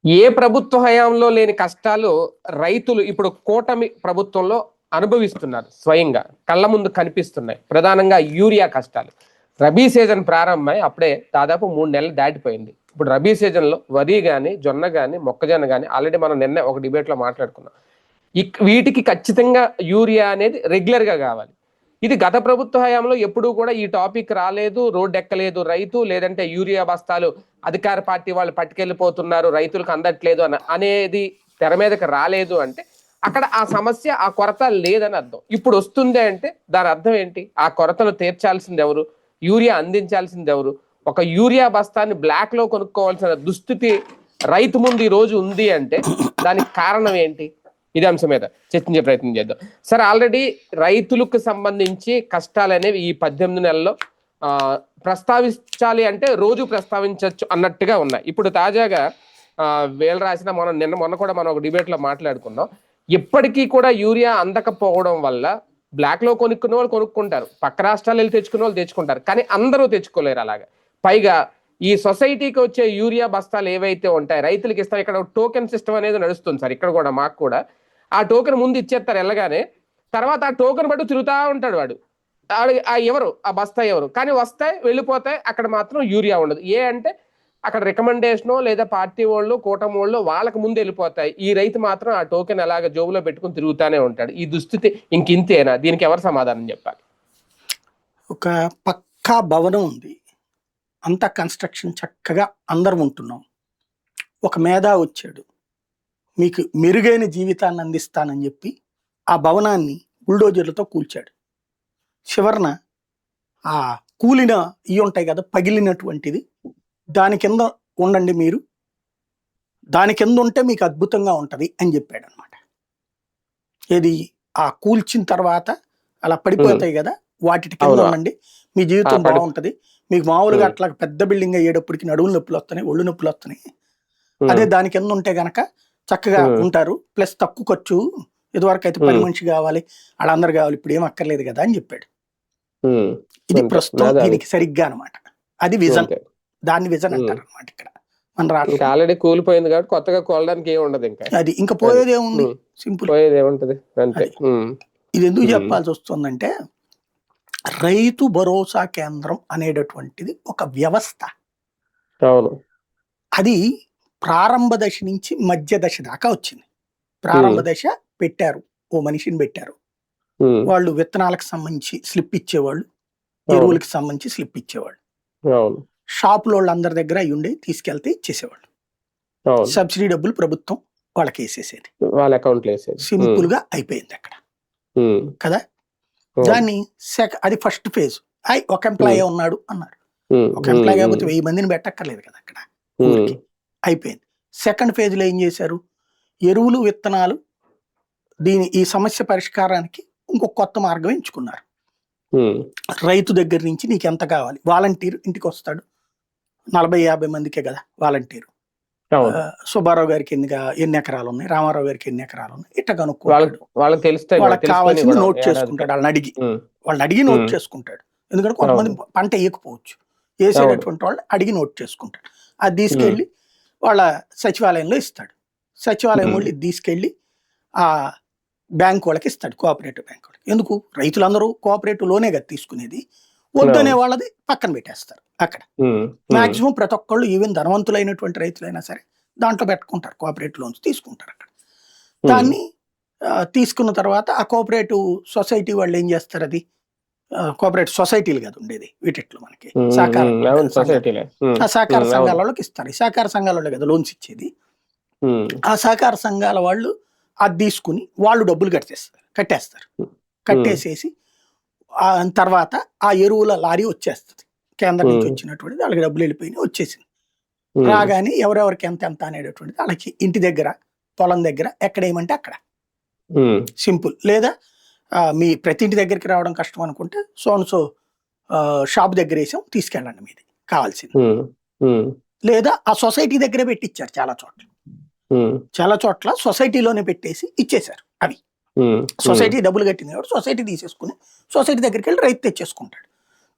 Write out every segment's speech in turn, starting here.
ఏ ప్రభుత్వ హయాంలో లేని కష్టాలు రైతులు ఇప్పుడు కూటమి ప్రభుత్వంలో అనుభవిస్తున్నారు. స్వయంగా కళ్ళ ముందు కనిపిస్తున్నాయి. ప్రధానంగా యూరియా కష్టాలు. రబీ సీజన్ ప్రారంభమై అప్పుడే దాదాపు 3 నెలలు దాటిపోయింది. ఇప్పుడు రబీ సీజన్లో వరి కానీ, జొన్న కానీ, మొక్కజొన్న కానీ ఆల్రెడీ మనం నిన్న ఒక డిబేట్లో మాట్లాడుకున్నాం. వీటికి ఖచ్చితంగా యూరియా అనేది రెగ్యులర్గా కావాలి. ఇది గత ప్రభుత్వ హయాంలో ఎప్పుడూ కూడా ఈ టాపిక్ రాలేదు, రోడ్డు ఎక్కలేదు రైతు. లేదంటే యూరియా బస్తాలు అధికార పార్టీ వాళ్ళు పట్టుకెళ్ళిపోతున్నారు, రైతులకు అందట్లేదు అనేది తెర మీదకి రాలేదు. అంటే అక్కడ ఆ సమస్య, ఆ కొరత లేదని అర్థం. ఇప్పుడు వస్తుంది అంటే దాని అర్థం ఏంటి? ఆ కొరతను తీర్చాల్సింది ఎవరు? యూరియా అందించాల్సింది ఎవరు? ఒక యూరియా బస్తాన్ని బ్లాక్ లో కొనుక్కోవాల్సిన దుస్థితి రైతు ముందు ఈ రోజు ఉంది అంటే దానికి కారణం ఏంటి? ఇదే అంశం మీద చర్చించే ప్రయత్నం చేద్దాం. సార్, ఆల్రెడీ రైతులకు సంబంధించి కష్టాలు అనేవి ఈ 18 నెలల్లో ప్రస్తావించాలి అంటే రోజు ప్రస్తావించవచ్చు అన్నట్టుగా ఉన్నాయి. ఇప్పుడు తాజాగా వీళ్ళు రాసిన మొన్న కూడా మనం ఒక డిబేట్లో మాట్లాడుకున్నాం. ఇప్పటికీ కూడా యూరియా అందకపోవడం వల్ల బ్లాక్ లో కొనుక్కునే వాళ్ళు కొనుక్కుంటారు, పక్క రాష్ట్రాలు వెళ్ళి తెచ్చుకునే వాళ్ళు తెచ్చుకుంటారు, కానీ అందరూ తెచ్చుకోలేరు. అలాగా పైగా ఈ సొసైటీకి వచ్చే యూరియా బస్తాలు ఏవైతే ఉంటాయి రైతులకి ఇస్తాం. ఇక్కడ టోకెన్ సిస్టమ్ అనేది నడుస్తుంది సార్. ఇక్కడ కూడా మాకు కూడా ఆ టోకెన్ ముందు ఇచ్చేస్తారు వెళ్ళగానే. తర్వాత ఆ టోకెన్ బట్టి తిరుగుతూ ఉంటాడు వాడు. ఎవరు ఆ బస్తా ఎవరు, కానీ వస్తాయి వెళ్ళిపోతాయి. అక్కడ మాత్రం యూరియా ఉండదు. అంటే అక్కడ రికమెండేషనో లేదా పార్టీ వాళ్ళు, కూటమి వాళ్ళు వాళ్ళకి ముందు వెళ్ళిపోతాయి. ఈ రైతు మాత్రం ఆ టోకెన్ అలాగ జోబులో పెట్టుకుని తిరుగుతూనే ఉంటాడు. ఈ దుస్థితి ఇంకింతేనా? దీనికి ఎవరు సమాధానం చెప్పాలి? ఒక పక్కా భవనం ఉంది, అంతా కన్స్ట్రక్షన్ చక్కగా అందరం ఉంటున్నాం. ఒక మేధా వచ్చాడు, మీకు మెరుగైన జీవితాన్ని అందిస్తానని చెప్పి ఆ భవనాన్ని బుల్డోజర్లతో కూల్చాడు. చివరన ఆ కూలిన ఇవి ఉంటాయి కదా, పగిలినటువంటిది, దాని కింద ఉండండి మీరు, దాని కింద ఉంటే మీకు అద్భుతంగా ఉంటుంది అని చెప్పాడు అనమాట. ఏది ఆ కూల్చిన తర్వాత అలా పడిపోతాయి కదా, వాటి కింద ఉండండి, మీ జీవితం బాగుంటుంది. మీకు మామూలుగా అట్లా పెద్ద బిల్డింగ్ అయ్యేటప్పటికి నడువులు నొప్పులు వస్తున్నాయి, ఒళ్ళు నొప్పులు వస్తున్నాయి. అదే దాని కింద ఉంటే గనక చక్కగా ఉంటారు, ప్లస్ తక్కువ ఖర్చు. ఇదివరకు అయితే 10 మనిషి కావాలి, వాళ్ళందరూ కావాలి, ఇప్పుడు ఏం అక్కర్లేదు కదా అని చెప్పాడు. ఇది ప్రస్తుతం దీనికి సరిగ్గా అనమాట. అది విజన్, దాన్ని విజన్ అంటారు అనమాట. ఇక్కడ మన రాష్ట్రం ఆల్రెడీ కూలిపోయింది కాబట్టి కొత్తగా కోలడానికి ఏమి ఉండదు. అది ఇంకా పోయేది ఏముంది, సింపుల్. ఇది ఎందుకు చెప్పాల్సి వస్తుందంటే, రైతు భరోసా కేంద్రం అనేటటువంటిది ఒక వ్యవస్థ. అది ప్రారంభ దశ నుంచి మధ్య దశ దాకా వచ్చింది. ప్రారంభ దశ పెట్టారు, ఓ మనిషిని పెట్టారు. వాళ్ళు విత్తనాలకు సంబంధించి స్లిప్ ఇచ్చేవాళ్ళు, ఎరువులకు సంబంధించి స్లిప్ ఇచ్చేవాళ్ళు. షాపులో వాళ్ళందరి దగ్గర అయి ఉండే తీసుకెళ్తే ఇచ్చేసేవాళ్ళు. సబ్సిడీ డబ్బులు ప్రభుత్వం వాళ్ళకి వేసేసేది, వాళ్ళ అకౌంట్ సింపుల్ గా అయిపోయింది అక్కడ కదా. దాన్ని అది ఫస్ట్ ఫేజ్. ఒక ఎంప్లాయీ ఉన్నాడు అన్నారు. ఒక ఎంప్లాయీ కాకపోతే 1000 మందిని పెట్టక్కర్లేదు కదా అక్కడ, ఊరికి అయిపోయింది. సెకండ్ ఫేజ్ లో ఏం చేశారు, ఎరువులు, విత్తనాలు, ఈ సమస్య పరిష్కారానికి ఇంకొక కొత్త మార్గం ఎంచుకున్నారు. రైతు దగ్గర నుంచి నీకు ఎంత కావాలి, వాలంటీర్ ఇంటికి వస్తాడు. 40-50 మందికే కదా వాలంటీరు. సుబ్బారావు గారికి ఎన్ని ఎకరాలు ఉన్నాయి, రామారావు గారికి ఎన్ని ఎకరాలు ఉన్నాయి, ఇట్లా కనుక్కోవాలి. వాళ్ళకి కావాల్సింది నోట్ చేసుకుంటాడు. వాళ్ళని అడిగి నోట్ చేసుకుంటాడు. ఎందుకంటే కొంతమంది పంట వేయకపోవచ్చు, వేసేటటువంటి వాళ్ళు అడిగి నోట్ చేసుకుంటాడు. అది తీసుకెళ్ళి వాళ్ళ సచివాలయంలో ఇస్తాడు. సచివాలయం వాళ్ళు తీసుకెళ్ళి ఆ బ్యాంక్ వాళ్ళకి ఇస్తాడు, కోఆపరేటివ్ బ్యాంక్ వాళ్ళకి. ఎందుకు, రైతులందరూ కోఆపరేటివ్ లోనే కదా తీసుకునేది, వద్దనే వాళ్ళది పక్కన పెట్టేస్తారు. అక్కడ మాక్సిమం ప్రతి ఒక్కళ్ళు, ఈవెన్ ధనవంతులైనటువంటి రైతులైనా సరే దాంట్లో పెట్టుకుంటారు, కోఆపరేటివ్ లోన్స్ తీసుకుంటారు అక్కడ. దాన్ని తీసుకున్న తర్వాత ఆ కోఆపరేటివ్ సొసైటీ వాళ్ళు ఏం చేస్తారు, అది కోఆపరేటివ్ సొసైటీలు కదా ఉండేది వీటిట్లో మనకి, సహకార సంఘాల వాళ్ళకి ఇస్తారు. ఈ సహకార సంఘాల వాళ్ళే కదా లోన్స్ ఇచ్చేది. ఆ సహకార సంఘాల వాళ్ళు అది తీసుకుని వాళ్ళు డబ్బులు కట్టేస్తారు. కట్టేసేసి తర్వాత ఆ ఎరువుల లారీ వచ్చేస్తుంది, కేంద్రం నుంచి వచ్చినటువంటిది. వాళ్ళకి డబ్బులు వెళ్ళిపోయినాయి, వచ్చేసింది. రాగానే ఎవరెవరికి ఎంత ఎంత అనేటటువంటిది వాళ్ళకి ఇంటి దగ్గర, పొలం దగ్గర ఎక్కడ ఏమంటే అక్కడ, సింపుల్. లేదా మీ ప్రతి ఇంటి దగ్గరికి రావడం కష్టం అనుకుంటే సో షాప్ దగ్గర వేసాం, తీసుకెళ్ళండి మీది కావాల్సింది. లేదా ఆ సొసైటీ దగ్గరే పెట్టించారు చాలా చోట్ల సొసైటీలోనే పెట్టేసి ఇచ్చేశారు. అవి సొసైటీ డబ్బులు కట్టింది కాబట్టి సొసైటీ తీసేసుకుని సొసైటీ దగ్గరికి వెళ్ళి రైతు తెచ్చేసుకుంటాడు.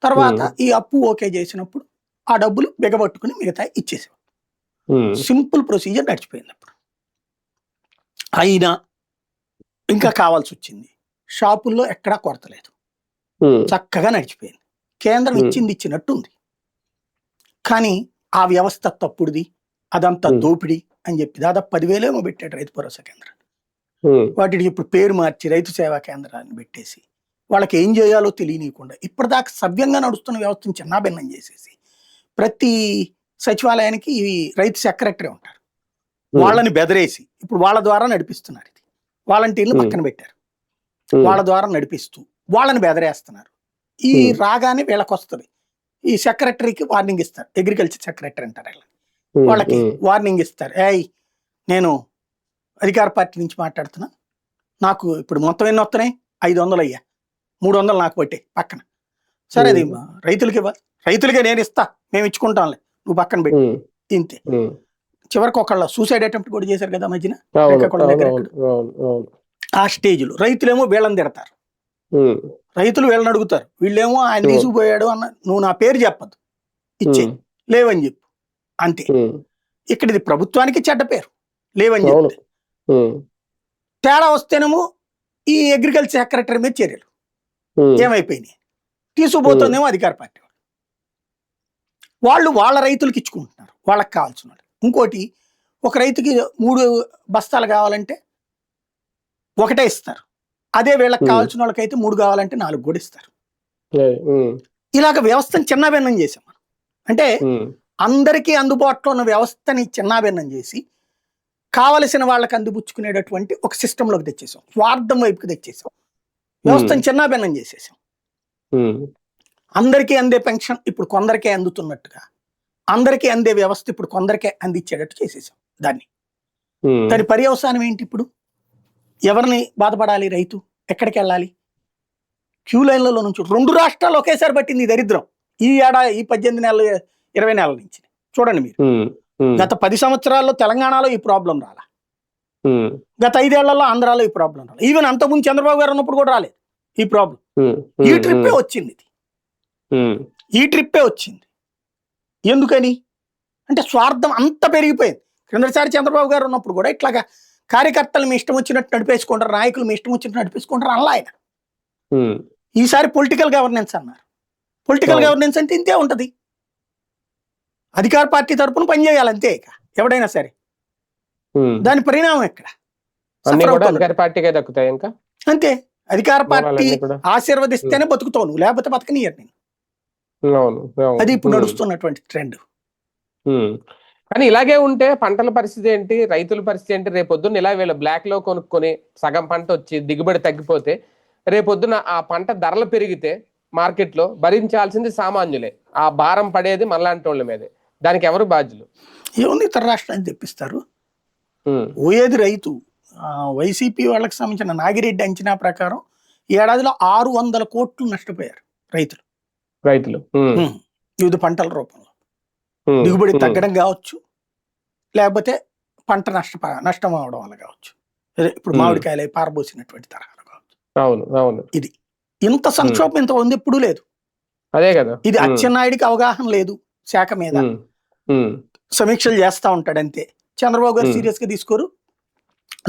తర్వాత ఈ అప్పు ఓకే చేసినప్పుడు ఆ డబ్బులు బిగబట్టుకుని మిగతా ఇచ్చేసేవాడు. సింపుల్ ప్రొసీజర్ నడిచిపోయింది అప్పుడు. అయినా ఇంకా కావాల్సి వచ్చింది. షాపుల్లో ఎక్కడా కొరత లేదు, చక్కగా నడిచిపోయింది. కేంద్రం ఇచ్చింది ఇచ్చినట్టుంది, కానీ ఆ వ్యవస్థ తప్పుడుది, అదంతా దోపిడీ అని చెప్పి దాదాపు 10,000 ఏమో పెట్టాడు రైతు భరోసా కేంద్రాలు. వాటికి ఇప్పుడు పేరు మార్చి రైతు సేవా కేంద్రాన్ని పెట్టేసి వాళ్ళకి ఏం చేయాలో తెలియనీయకుండా ఇప్పటిదాకా సవ్యంగా నడుస్తున్న వ్యవస్థను చిన్నాభిన్నం చేసేసి ప్రతి సచివాలయానికి ఈ రైతు సెక్రటరీ ఉంటారు, వాళ్ళని బెదిరేసి ఇప్పుడు వాళ్ళ ద్వారా నడిపిస్తున్నారు. ఇది వాలంటీర్లు పక్కన పెట్టారు, వాళ్ళ ద్వారా నడిపిస్తూ వాళ్ళని బెదిరేస్తున్నారు. ఈ రాగానే వీళ్ళకి వస్తుంది, ఈ సెక్రటరీకి వార్నింగ్ ఇస్తారు, అగ్రికల్చర్ సెక్రటరీ అంటారు వీళ్ళని. వాళ్ళకి వార్నింగ్ ఇస్తారు, నేను అధికార పార్టీ నుంచి మాట్లాడుతున్నా, నాకు ఇప్పుడు మొత్తం ఎన్ని వస్తున్నాయి, 500 అయ్యా, 300 నాకు పట్టే పక్కన. సరే అది రైతులకి ఇవ్వాలి, రైతులకే నేను ఇస్తా, మేము ఇచ్చుకుంటాంలే, నువ్వు పక్కన పెట్టి. ఇంతే. చివరికి ఒకళ్ళ సూసైడ్ అటెంప్ట్ కూడా చేశారు కదా మధ్యన. ఆ స్టేజ్లో రైతులేమో వీళ్ళని తిడతారు, రైతులు వీళ్ళని అడుగుతారు, వీళ్ళేమో ఆయన తీసుకుపోయాడు అన్న, నువ్వు నా పేరు చెప్పద్దు, ఇచ్చే లేవని చెప్పు, అంతే. ఇక్కడ ఇది ప్రభుత్వానికి చెడ్డ పేరు, లేవని చెప్తే. తేడా వస్తేనేమో ఈ అగ్రికల్చర్ సెక్రటరీ మీద చర్యలు ఏమైపోయినాయి, తీసుకుపోతుందేమో అధికార పార్టీ వాళ్ళు వాళ్ళ రైతులకి ఇచ్చుకుంటున్నారు, వాళ్ళకి కావాల్సిన వాళ్ళు. ఇంకోటి, ఒక రైతుకి 3 బస్తాలు కావాలంటే ఒకటే ఇస్తారు, అదే వీళ్ళకి కావాల్సిన వాళ్ళకైతే 3 కావాలంటే 4 కూడా ఇస్తారు. ఇలాగ వ్యవస్థను చిన్నాభిన్నం చేసాం మనం. అంటే అందరికీ అందుబాటులో ఉన్న వ్యవస్థని చిన్నాభిన్నం చేసి కావలసిన వాళ్ళకి అందిపుచ్చుకునేటటువంటి ఒక సిస్టంలోకి తెచ్చేసాం, స్వార్థం వైపుకి తెచ్చేసాం, వ్యవస్థను చిన్నాభిన్నం చేసేసాం. అందరికీ అందే పెన్షన్ ఇప్పుడు కొందరికే అందుతున్నట్టుగా, అందరికీ అందే వ్యవస్థ ఇప్పుడు కొందరికే అందించేటట్టు చేసేసాం దాన్ని. దాని పర్యవసానం ఏంటి? ఇప్పుడు ఎవరిని బాధపడాలి రైతు? ఎక్కడికి వెళ్ళాలి? క్యూ లైన్లలో నుంచి 2 రాష్ట్రాలు ఒకేసారి పట్టింది ఈ దరిద్రం. ఈ 18 నెలలు 20 నెలల నుంచి చూడండి మీరు. గత 10 సంవత్సరాల్లో తెలంగాణలో ఈ ప్రాబ్లం రాలా, గత 5 ఏళ్లలో ఆంధ్రాలో ఈ ప్రాబ్లం రాలా, ఈవెన్ అంతకుముందు చంద్రబాబు గారు ఉన్నప్పుడు కూడా రాలేదు ఈ ప్రాబ్లం. ఈ ట్రిప్పే వచ్చింది, ఇది ఈ ట్రిప్పే వచ్చింది. ఎందుకని అంటే స్వార్థం అంత పెరిగిపోయింది. క్రిందసారి చంద్రబాబు గారు ఉన్నప్పుడు కూడా ఇట్లాగా కార్యకర్తలు మీ ఇష్టం వచ్చినట్టు నడిపేసుకుంటారు, నాయకులు మీ ఇష్టం వచ్చినట్టు నడిపేసుకుంటారు అలా ఆయన. ఈసారి పొలిటికల్ గవర్నెన్స్ అన్నారు. పొలిటికల్ గవర్నెన్స్ అంటే ఇంతే ఉంటది, అధికార పార్టీ తరపున పనిచేయాలి అంతే. ఇక ఎవడైనా సరే దాని పరిణామం ఎక్కడ? అంతే, అధికార పార్టీ ఆశీర్వదిస్తేనే బతుకుతావు నువ్వు, లేకపోతే బతకనియరు నేను. అది ఇప్పుడు నడుస్తున్నటువంటి ట్రెండ్. కానీ ఇలాగే ఉంటే పంటల పరిస్థితి ఏంటి, రైతుల పరిస్థితి ఏంటి? రేపొద్దున ఇలా వీళ్ళు బ్లాక్ లో కొనుక్కొని సగం పంట వచ్చి దిగుబడి తగ్గిపోతే, రేపొద్దున ఆ పంట ధరలు పెరిగితే మార్కెట్లో భరించాల్సింది సామాన్యులే, ఆ భారం పడేది మనలాంటి వాళ్ళ మీదే. దానికి ఎవరు బాధ్యులు? ఏముంది, ఇతర రాష్ట్రానికి తెప్పిస్తారు, పోయేది రైతు. వైసీపీ వాళ్ళకి సంబంధించిన నాగిరెడ్డి అంచనా ప్రకారం ఈ ఏడాదిలో 600 కోట్లు నష్టపోయారు రైతులు వివిధ పంటల రూపంలో. దిగుబడి తగ్గడం కావచ్చు, లేకపోతే పంట నష్టం అవడం వల్ల కావచ్చు, ఇప్పుడు మామిడికాయలు పారబోసినటువంటి తరహాలు కావచ్చు. ఇది ఇంత సంక్షోభం ఇంత ఉంది ఎప్పుడూ లేదు. అదే కదా, ఇది అచ్చెన్నాయుడికి అవగాహన లేదు శాఖ మీద, సమీక్షలు చేస్తా ఉంటాడు అంతే. చంద్రబాబు గారు సీరియస్ గా తీసుకోరు,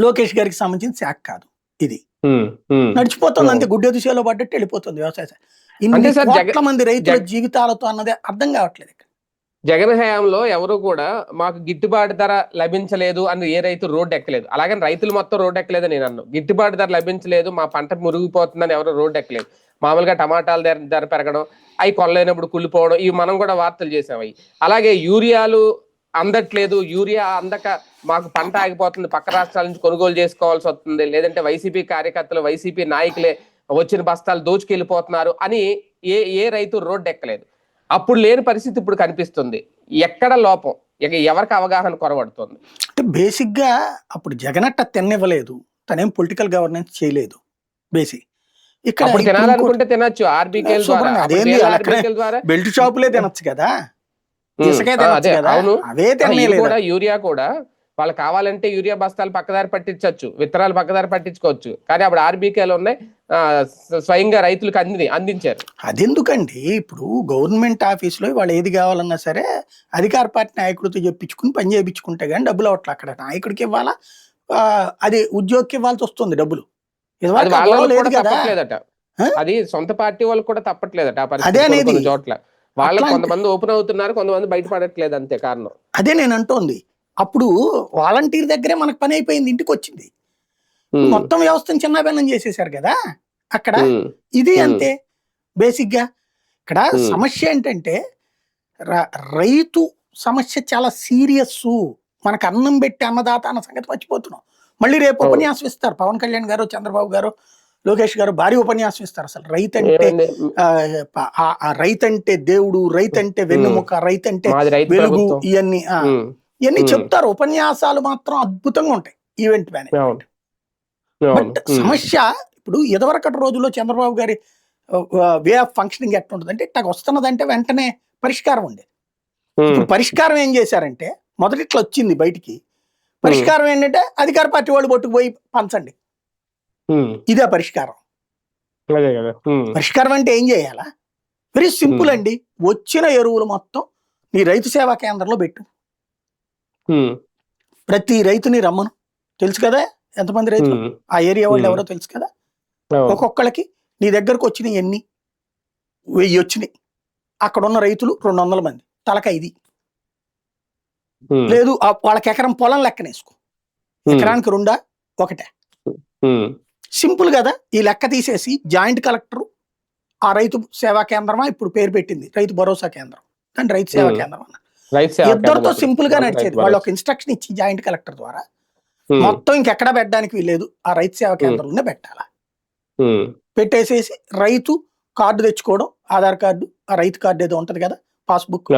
లోకేష్ గారికి సంబంధించిన శాఖ కాదు ఇది. నడిచిపోతుంది అంతే, గుడ్డ దిశలో పడ్డట్టు వెళ్ళిపోతుంది వ్యవసాయ శాఖ. ఇన్ని కోట్ల మంది రైతుల జీవితాలతో అన్నదే అర్థం కావట్లేదు. జగన్ హయాంలో ఎవరు కూడా మాకు గిట్టుబాటు ధర లభించలేదు అని ఏ రైతు రోడ్డు ఎక్కలేదు. అలాగని రైతులు మొత్తం రోడ్డు ఎక్కలేదు నేను అన్నాను. గిట్టుబాటు ధర లభించలేదు, మా పంట మురిగిపోతుందని ఎవరు రోడ్డు ఎక్కలేదు. మామూలుగా టమాటాల ధర పెరగడం, అవి కొనలేనప్పుడు కుళ్ళిపోవడం, ఇవి మనం కూడా వార్తలు చేసాం. అవి అలాగే యూరియాలు అందట్లేదు, యూరియా అందక మాకు పంట ఆగిపోతుంది, పక్క రాష్ట్రాల నుంచి కొనుగోలు చేసుకోవాల్సి వస్తుంది, లేదంటే వైసీపీ కార్యకర్తలు వైసీపీ నాయకులే వచ్చిన బస్తాలు దోచుకెళ్ళిపోతున్నారు అని ఏ రైతు రోడ్డు ఎక్కలేదు. అప్పుడు లేని పరిస్థితి ఇప్పుడు కనిపిస్తుంది. ఎక్కడ లోపం, ఎవరికి అవగాహన కొరవడుతుంది అంటే బేసిక్ గా అప్పుడు జగనట్ట తినివ్వలేదు, తనేం పొలిటికల్ గవర్నెన్స్ చేయలేదు. బేసిక్ ఇక్కడ తినాలనుకుంటే తినచ్చు, ఆర్బీకే ద్వారా బెల్ట్ షాపులే తినచ్చు కదా, అవును. యూరియా కూడా వాళ్ళు కావాలంటే యూరియా బస్తాలు పక్కదారి పట్టించవచ్చు, విత్తనాలు పక్కదారి పట్టించుకోవచ్చు, కానీ అప్పుడు ఆర్బీకేలు ఉన్నాయి, స్వయంగా రైతులకు అందించారు. అదెందుకండి, ఇప్పుడు గవర్నమెంట్ ఆఫీసులో వాళ్ళు ఏది కావాలన్నా సరే అధికార పార్టీ నాయకుడితో చెప్పించుకుని పని చేయించుకుంటే కానీ డబ్బులు అవట్లా. అక్కడ నాయకుడికి ఇవ్వాలా, అది ఉద్యోగికి ఇవ్వాల్సి వస్తుంది డబ్బులు. లేదు కదా, అది సొంత పార్టీ వాళ్ళకి కూడా తప్పట్లేదట ఆ పరిస్థితి కొన్ని చోట్ల. వాళ్ళకి కొంతమంది ఓపెన్ అవుతున్నారు, కొంతమంది బయటపడట్లేదు, అంతే కారణం. అదే నేను అంటోంది. అప్పుడు వాలంటీర్ దగ్గరే మనకు పని అయిపోయింది, ఇంటికి వచ్చింది. మొత్తం వ్యవస్థను చిన్నాభిన్నం చేసేసారు కదా అక్కడ. ఇది అంతే బేసిక్ గా. ఇక్కడ సమస్య ఏంటంటే రైతు సమస్య చాలా సీరియస్. మనకు అన్నం పెట్టి అన్నదాత అన్న సంగతి మర్చిపోతున్నాం. మళ్ళీ రేపు ఉపన్యాసం ఇస్తారు పవన్ కళ్యాణ్ గారు, చంద్రబాబు గారు, లోకేష్ గారు భారీ ఉపన్యాసం ఇస్తారు. అసలు రైతంటే దేవుడు, రైతంటే వెన్నెముక, రైతంటే వెలుగు, ఇవన్నీ చెప్తారు. ఉపన్యాసాలు మాత్రం అద్భుతంగా ఉంటాయి, ఈవెంట్ మేనేజ్మెంట్. బట్ సమస్య ఇప్పుడు ఇదివరకటి రోజుల్లో చంద్రబాబు గారి వే ఆఫ్ ఫంక్షనింగ్ ఎట్లా ఉంటుంది అంటే, ఇట్లా వస్తున్నదంటే వెంటనే పరిష్కారం ఉండేది. ఇప్పుడు పరిష్కారం ఏం చేశారంటే, మొదటి ఇట్లా వచ్చింది బయటికి, పరిష్కారం ఏంటంటే అధికార పార్టీ వాళ్ళు పట్టుకుపోయి పంచండి, ఇదే పరిష్కారం. పరిష్కారం అంటే ఏం చేయాలా? వెరీ సింపుల్ అండి. వచ్చిన ఎరువులు మొత్తం నీ రైతు సేవా కేంద్రంలో పెట్టు. ప్రతి రైతుని రమ్మను, తెలుసు కదా ఎంతమంది రైతులు ఆ ఏరియా వాళ్ళు ఎవరో తెలుసు కదా. ఒక్కొక్కళ్ళకి నీ దగ్గరకు వచ్చినాయి ఎన్ని 1000 వచ్చినాయి. అక్కడ ఉన్న రైతులు 200 మంది, తలక 5. లేదు వాళ్ళకి ఎకరం పొలం లెక్కనేసుకో, ఎకరానికి 2, 1. సింపుల్ కదా. ఈ లెక్క తీసేసి జాయింట్ కలెక్టర్ ఆ రైతు సేవా కేంద్రమా ఇప్పుడు పేరు పెట్టింది రైతు భరోసా కేంద్రం, కానీ రైతు సేవా కేంద్రం అన్న ఇద్దరితో సింపుల్ గా నడిచేది. వాళ్ళు ఒక ఇన్స్ట్రక్షన్ ఇచ్చి జాయింట్ కలెక్టర్ ద్వారా మొత్తం ఇంకెక్కడా పెట్టడానికి వీల్లేదు, ఆ రైతు సేవా కేంద్రంలోనే పెట్టాలా. పెట్టేసేసి రైతు కార్డు తెచ్చుకోవడం, ఆధార్ కార్డు, ఆ రైతు కార్డు ఏదో ఉంటది కదా, పాస్బుక్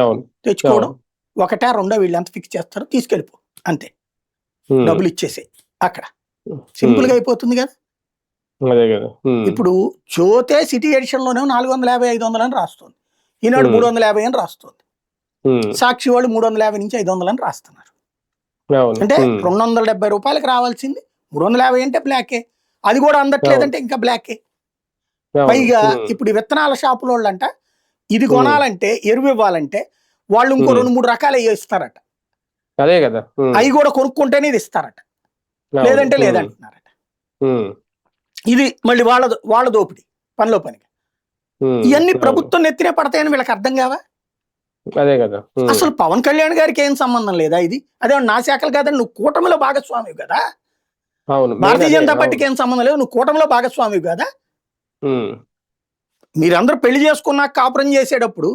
తెచ్చుకోవడం, 1, 2 వీళ్ళు ఎంత ఫిక్స్ చేస్తారో తీసుకెళ్ళిపో, అంతే. డబ్బులు ఇచ్చేసే అక్కడ సింపుల్ గా అయిపోతుంది కదా. ఇప్పుడు జ్యోతే సిటీ ఎడిషన్ లోనే 450, 500 అని రాస్తుంది, ఈనాడు 350 అని రాస్తుంది, సాక్షి వాళ్ళు 350 నుంచి 500 అని రాస్తున్నారు. అంటే 270 రూపాయలకి రావాల్సింది 350 అంటే బ్లాకే, అది కూడా అందట్లేదంటే ఇంకా బ్లాకే. పైగా ఇప్పుడు విత్తనాల షాపుల వాళ్ళంట ఇది కొనాలంటే, ఎరువు ఇవ్వాలంటే వాళ్ళు ఇంకో 2-3 రకాలు ఇస్తారట. అదే కదా, అవి కూడా కొనుక్కుంటేనే ఇది ఇస్తారట, లేదంటే లేదంటున్నారట. ఇది మళ్ళీ వాళ్ళ దోపిడి పనిలో పనిగా. ఇవన్నీ ప్రభుత్వం నెత్తినే పడతాయని వీళ్ళకి అర్థం కావా? అదే కదా. అసలు పవన్ కళ్యాణ్ గారికి ఏం సంబంధం లేదా ఇది? అదే నా శాఖలు కాదని, నువ్వు కూటమిలో భాగస్వామి కదా. భారతీయ జనతా పార్టీకి ఏం సంబంధం లేదు, నువ్వు కూటమిలో భాగస్వామి కదా. మీరందరూ పెళ్లి చేసుకున్నాక కాపురం చేసేటప్పుడు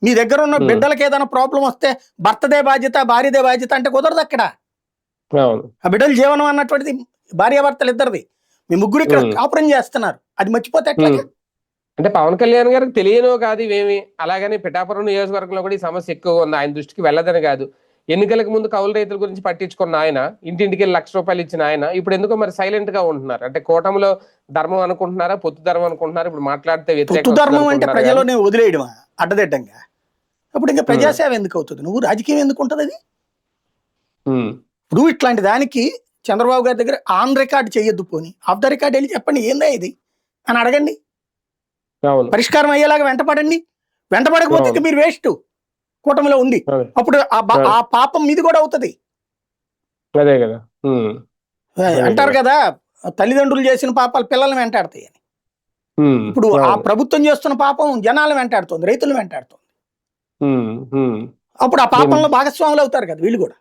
మీ దగ్గర ఉన్న బిడ్డలకి ఏదైనా ప్రాబ్లం వస్తే భర్తదే బాధ్యత, భార్యదే బాధ్యత అంటే కుదరదు అక్కడ. ఆ బిడ్డల జీవనం అన్నటువంటిది భార్యాభర్తలు ఇద్దరిది. మీ ముగ్గురు ఇక్కడ కాపురం చేస్తున్నారు, అది మర్చిపోతే ఎట్లాగా? అంటే పవన్ కళ్యాణ్ గారికి తెలియనో కాదు ఇవేమి, అలాగని పిఠాపురం నియోజకవర్గంలో కూడా ఈ సమస్య ఎక్కువ ఉంది, ఆయన దృష్టికి వెళ్ళదని కాదు. ఎన్నికలకు ముందు కౌలు రైతుల గురించి పట్టించుకున్న ఆయన, ఇంటింటికి ₹1,00,000 ఇచ్చిన ఆయన, ఇప్పుడు ఎందుకో మరి సైలెంట్ గా ఉంటున్నారు. అంటే కూటమిలో ధర్మం అనుకుంటున్నారా, పొత్తు ధర్మం అనుకుంటున్నారా? ఇప్పుడు మాట్లాడితే పొత్తు ధర్మం అంటే ప్రజలోనే వదిలేయడం అడ్డదిడ్డంగా. అప్పుడు ఇంకా ప్రజాసేవ ఎందుకు అవుతుంది? నువ్వు రాజకీయం ఎందుకు ఉంటుంది అది? ఇప్పుడు ఇట్లాంటి దానికి చంద్రబాబు గారి దగ్గర ఆన్ రికార్డ్ చేయొద్దు, పోని ఆఫ్ ద రికార్డ్ వెళ్ళి చెప్పండి ఏందా ఇది అని అడగండి, పరిష్కారం అయ్యేలాగా వెంటపడండి. వెంటపడకపోతే మీరు వేస్ట్ కూటమిలో ఉండి. అప్పుడు ఆ పాపం మీది కూడా అవుతుంది. అదే కదా, అంటారు కదా తల్లిదండ్రులు చేసిన పాపాలు పిల్లల్ని వెంటాడతాయి అని. ఇప్పుడు ఆ ప్రభుత్వం చేస్తున్న పాపం జనాలను వెంటాడుతుంది, రైతులను వెంటాడుతుంది. అప్పుడు ఆ పాపంలో భాగస్వాములు అవుతారు కదా వీళ్ళు కూడా.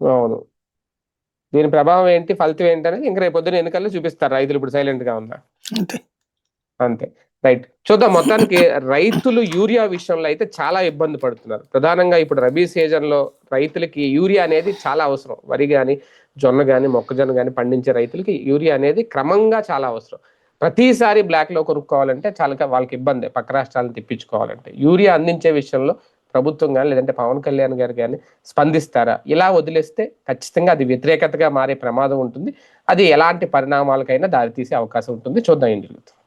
అవును, దీని ప్రభావం ఏంటి, ఫలితం ఏంటి అనేది ఇంకా రేపు పొద్దున ఎన్నికల్లో చూపిస్తారు. రైతులు ఇప్పుడు సైలెంట్ గా ఉన్నారు, అంతే. రైట్, చూద్దాం. మొత్తానికి రైతులు యూరియా విషయంలో అయితే చాలా ఇబ్బంది పడుతున్నారు. ప్రధానంగా ఇప్పుడు రబీ సీజన్ లో రైతులకి యూరియా అనేది చాలా అవసరం. వరి కానీ, జొన్న కానీ, మొక్కజొన్న కానీ పండించే రైతులకి యూరియా అనేది క్రమంగా చాలా అవసరం. ప్రతిసారి బ్లాక్ లో కొనుక్కోవాలంటే చాలా వాళ్ళకి ఇబ్బంది, పక్క రాష్ట్రాలను తెప్పించుకోవాలంటే. యూరియా అందించే విషయంలో ప్రభుత్వం కానీ లేదంటే పవన్ కళ్యాణ్ గారు కానీ స్పందిస్తారా? ఇలా వదిలేస్తే ఖచ్చితంగా అది వ్యతిరేకతగా మారే ప్రమాదం ఉంటుంది. అది ఎలాంటి పరిణామాలకైనా దారితీసే అవకాశం ఉంటుంది. చూద్దాం ఏం జరుగుతుంది.